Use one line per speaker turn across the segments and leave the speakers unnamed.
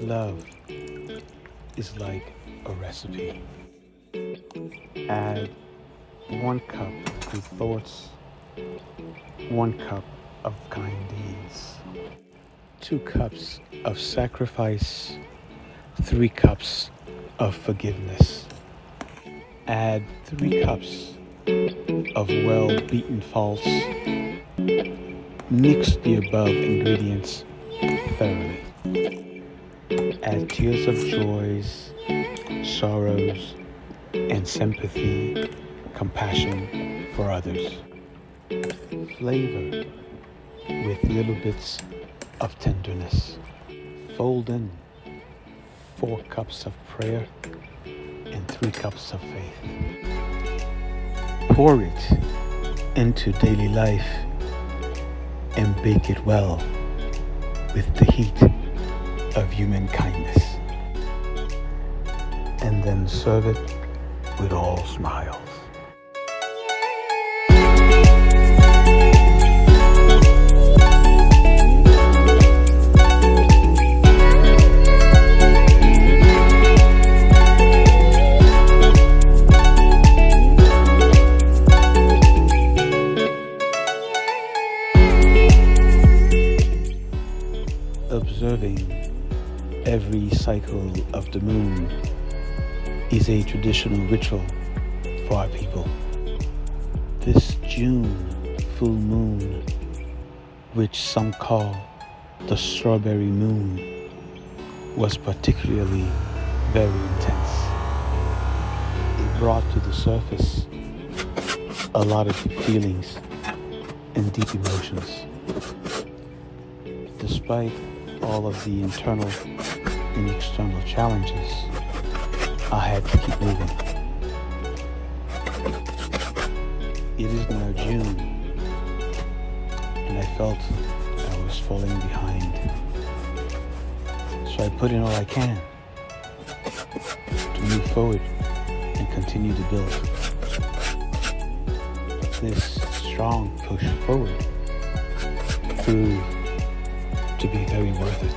Love is like a recipe. Add 1 cup good thoughts, 1 cup of kind deeds, 2 cups of sacrifice, 3 cups of forgiveness. Add 3 cups of well-beaten false. Mix the above ingredients thoroughly. Add tears of joys, sorrows, and sympathy, compassion for others. Flavor with little bits of tenderness. Fold in 4 cups of prayer and 3 cups of faith. Pour it into daily life and bake it well with the heat of human kindness. And then serve it with all smiles. Observing every cycle of the moon is a traditional ritual for our people. This June full moon, which some call the strawberry moon, was particularly very intense. It brought to the surface a lot of deep feelings and deep emotions. Despite all of the internal and external challenges, I had to keep moving. It is now June, and I felt I was falling behind. So I put in all I can to move forward and continue to build. But this strong push forward proved to be very worth it.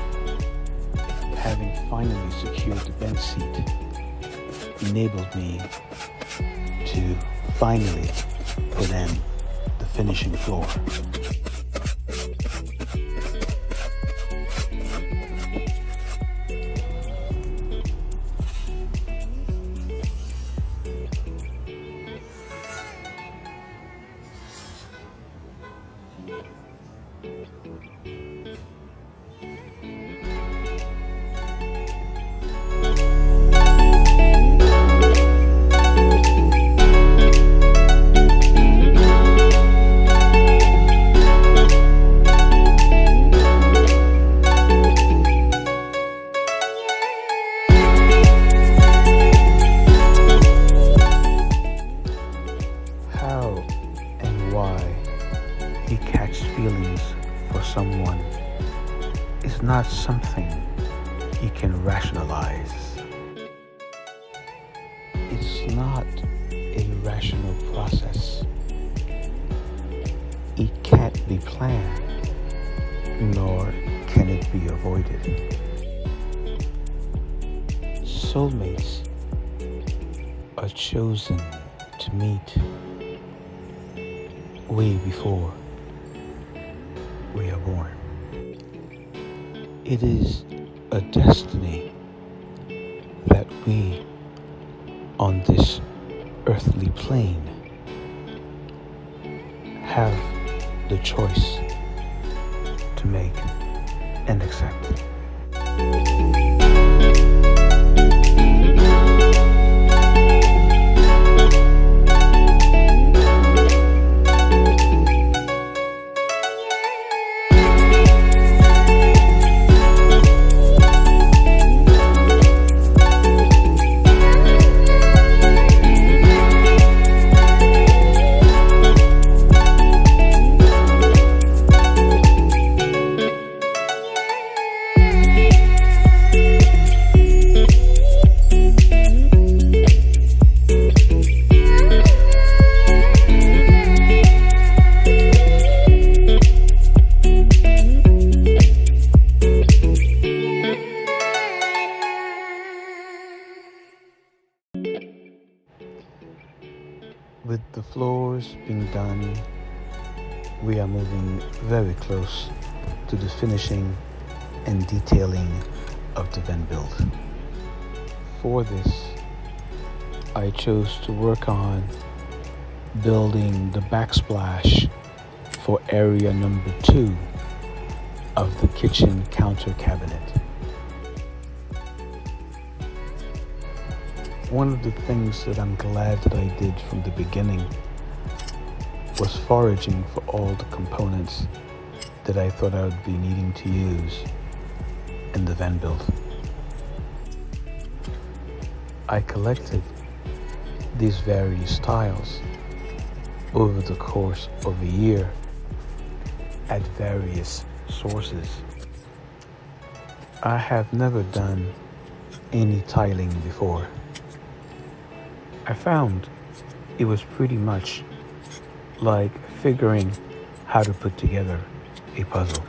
Having finally secured the bench seat enabled me to finally put in the finishing floor. You catch feelings for someone is not something you can rationalize. It's not a rational process. It can't be planned, nor can it be avoided. Soulmates are chosen to meet way before we are born. It is a destiny that we on this earthly plane have the choice to make and accept. the floors being done, we are moving very close to the finishing and detailing of the vent build. For this, I chose to work on building the backsplash for area number 2 of the kitchen counter cabinet. One of the things that I'm glad that I did from the beginning was foraging for all the components that I thought I would be needing to use in the vent build. I collected these various tiles over the course of a year at various sources. I have never done any tiling before. I found it was pretty much like figuring how to put together a puzzle.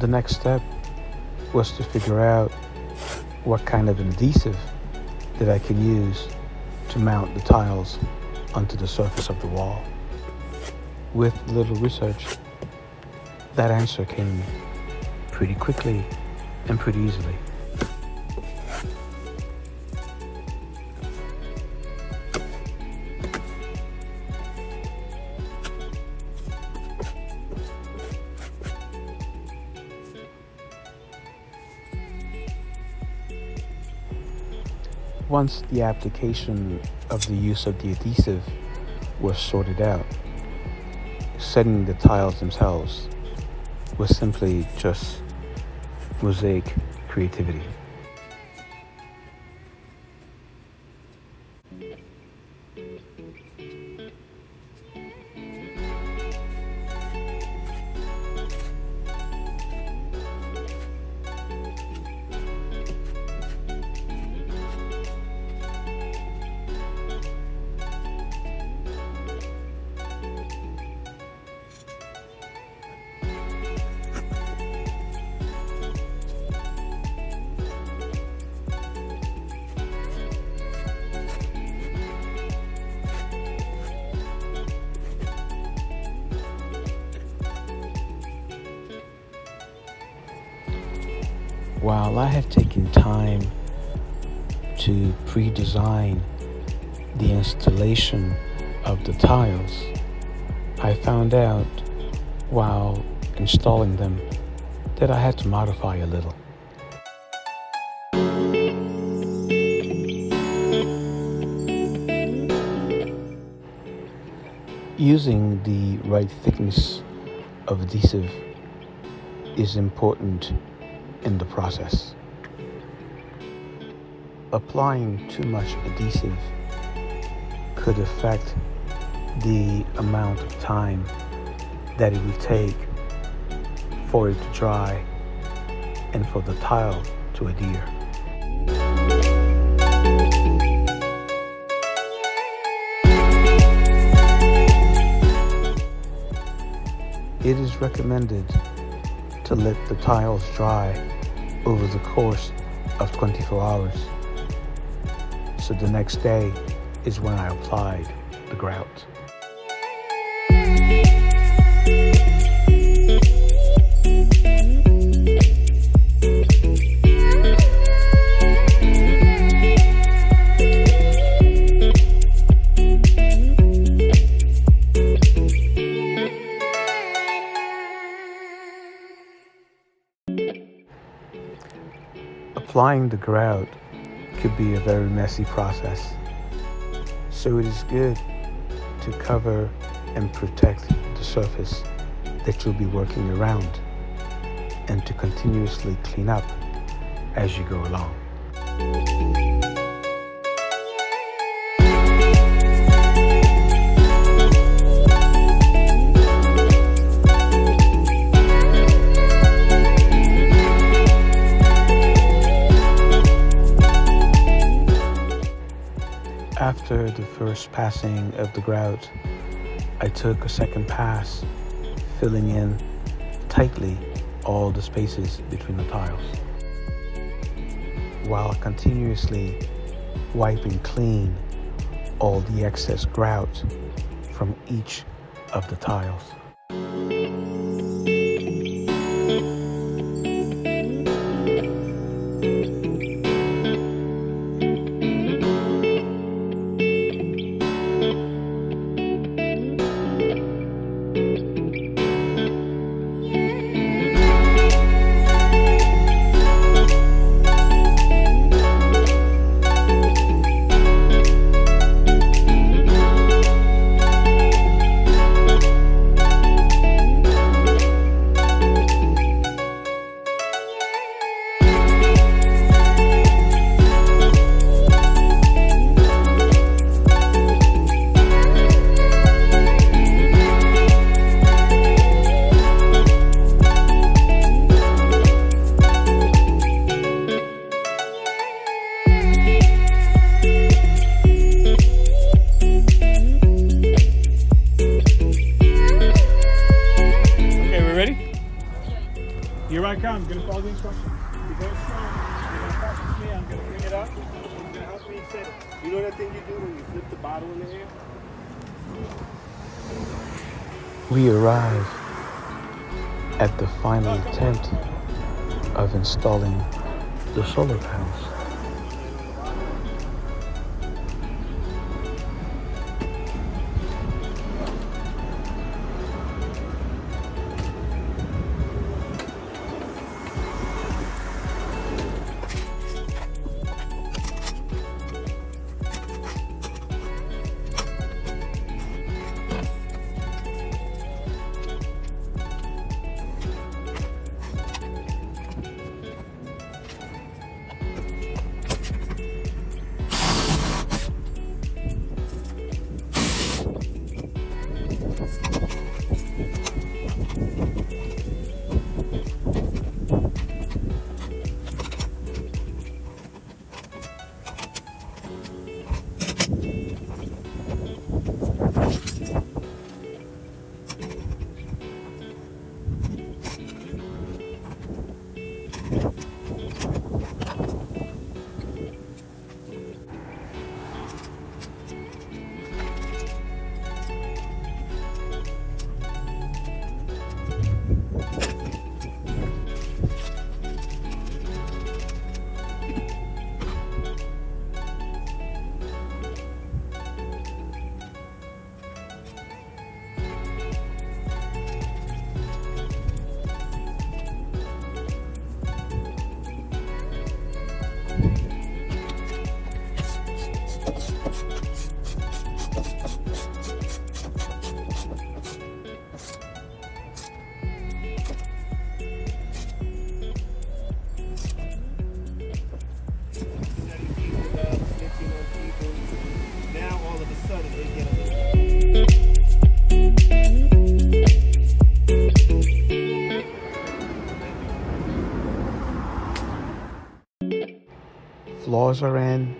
The next step was to figure out what kind of adhesive that I can use to mount the tiles onto the surface of the wall. With little research, that answer came pretty quickly and pretty easily. Once the application of the use of the adhesive was sorted out, setting the tiles themselves was simply just mosaic creativity. While I have taken time to pre-design the installation of the tiles, I found out while installing them that I had to modify a little. Using the right thickness of adhesive is important in the process. Applying too much adhesive could affect the amount of time that it will take for it to dry and for the tile to adhere. It is recommended to let the tiles dry over the course of 24 hours. So the next day is when I applied the grout. Applying the grout could be a very messy process, so it is good to cover and protect the surface that you'll be working around and to continuously clean up as you go along. After the first passing of the grout, I took a second pass, filling in tightly all the spaces between the tiles, while continuously wiping clean all the excess grout from each of the tiles.
Here I come. I'm going to follow the instructions. You're going strong. You're going to practice me. I'm going to bring it up. You're going to help me set it. You know that thing you do when you flip the bottle in the air?
We arrive at the final attempt of installing the solar panels. Floors are in,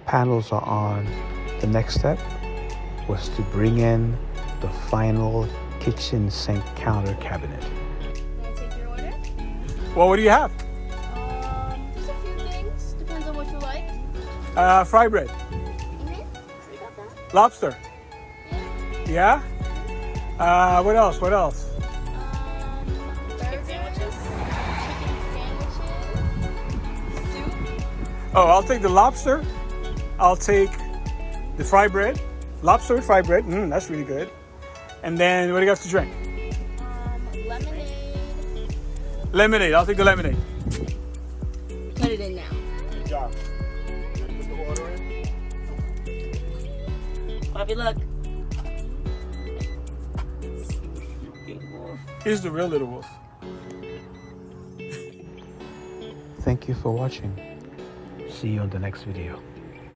panels are on. The next step was to bring in the final kitchen sink counter cabinet.
Can I take your order?
Well, what do you have?
Just a few things. Depends on what you like.
Fry bread.
We got that.
Lobster.
Yeah.
Yeah? What else? What else?
Burgers, chicken sandwiches, soup.
Oh, I'll take the lobster. I'll take the fry bread. Lobster with fry bread. That's really good. And then what do you got to drink?
Lemonade.
Lemonade. I'll take the lemonade.
Put it in now.
Good job. You ready to put the order in?
Bobby, look.
Here's the real little wolf.
Thank you for watching. See you on the next video.